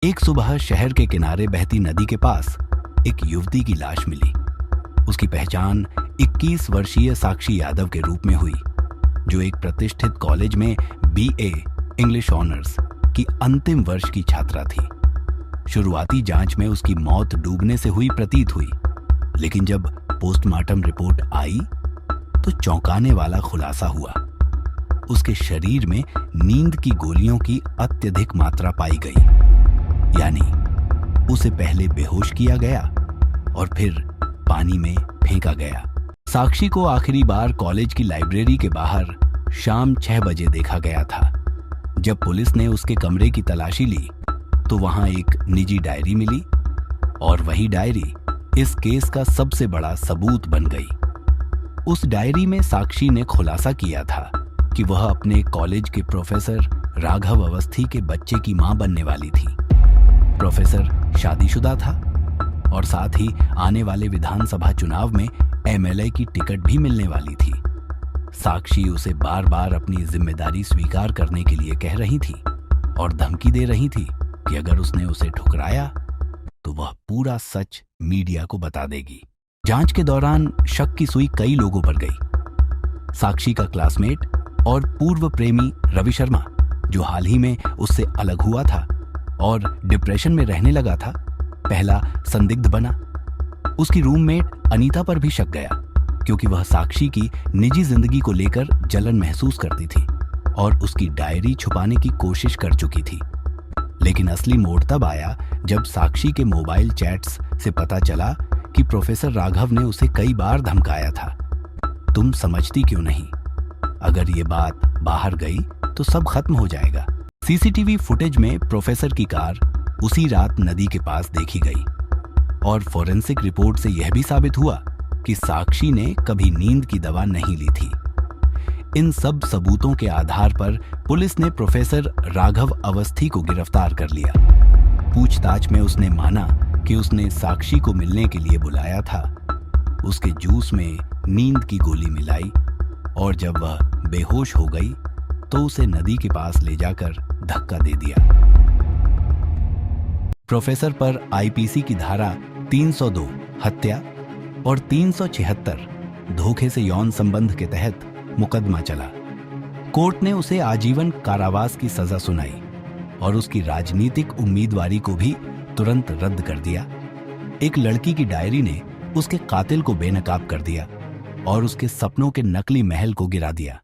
एक सुबह शहर के किनारे बहती नदी के पास एक युवती की लाश मिली। उसकी पहचान 21 वर्षीय साक्षी यादव के रूप में हुई, जो एक प्रतिष्ठित कॉलेज में बीए इंग्लिश ऑनर्स की अंतिम वर्ष की छात्रा थी। शुरुआती जांच में उसकी मौत डूबने से हुई प्रतीत हुई, लेकिन जब पोस्टमार्टम रिपोर्ट आई तो चौंकाने वाला खुलासा हुआ। उसके शरीर में नींद की गोलियों की अत्यधिक मात्रा पाई गई, यानी उसे पहले बेहोश किया गया और फिर पानी में फेंका गया। साक्षी को आखिरी बार कॉलेज की लाइब्रेरी के बाहर शाम 6 बजे देखा गया था। जब पुलिस ने उसके कमरे की तलाशी ली तो वहां एक निजी डायरी मिली और वही डायरी इस केस का सबसे बड़ा सबूत बन गई। उस डायरी में साक्षी ने खुलासा किया था कि वह अपने कॉलेज के प्रोफेसर राघव अवस्थी के बच्चे की मां बनने वाली थी। प्रोफेसर शादीशुदा था और साथ ही आने वाले विधानसभा चुनाव में एमएलए की टिकट भी मिलने वाली थी। साक्षी उसे बार बार अपनी जिम्मेदारी स्वीकार करने के लिए कह रही थी और धमकी दे रही थी कि अगर उसने उसे ठुकराया तो वह पूरा सच मीडिया को बता देगी। जांच के दौरान शक की सुई कई लोगों पर गई। साक्षी का क्लासमेट और पूर्व प्रेमी रवि शर्मा, जो हाल ही में उससे अलग हुआ था और डिप्रेशन में रहने लगा था, पहला संदिग्ध बना। उसकी रूममेट अनीता पर भी शक गया, क्योंकि वह साक्षी की निजी जिंदगी को लेकर जलन महसूस करती थी और उसकी डायरी छुपाने की कोशिश कर चुकी थी। लेकिन असली मोड़ तब आया जब साक्षी के मोबाइल चैट्स से पता चला कि प्रोफेसर राघव ने उसे कई बार धमकाया था। तुम समझती क्यों नहीं? अगर ये बात बाहर गई तो सब खत्म हो जाएगा। सीसीटीवी फुटेज में प्रोफेसर की कार उसी रात नदी के पास देखी गई और फोरेंसिक रिपोर्ट से यह भी साबित हुआ कि साक्षी ने कभी नींद की दवा नहीं ली थी। इन सब सबूतों के आधार पर पुलिस ने प्रोफेसर राघव अवस्थी को गिरफ्तार कर लिया। पूछताछ में उसने माना कि उसने साक्षी को मिलने के लिए बुलाया था, उसके जूस में नींद की गोली मिलाई और जब वह बेहोश हो गई तो उसे नदी के पास ले जाकर धक्का दे दिया। प्रोफेसर पर आईपीसी की धारा 302 हत्या और 376 धोखे से यौन संबंध के तहत मुकदमा चला। कोर्ट ने उसे आजीवन कारावास की सजा सुनाई और उसकी राजनीतिक उम्मीदवारी को भी तुरंत रद्द कर दिया। एक लड़की की डायरी ने उसके कातिल को बेनकाब कर दिया और उसके सपनों के नकली महल को गिरा दिया।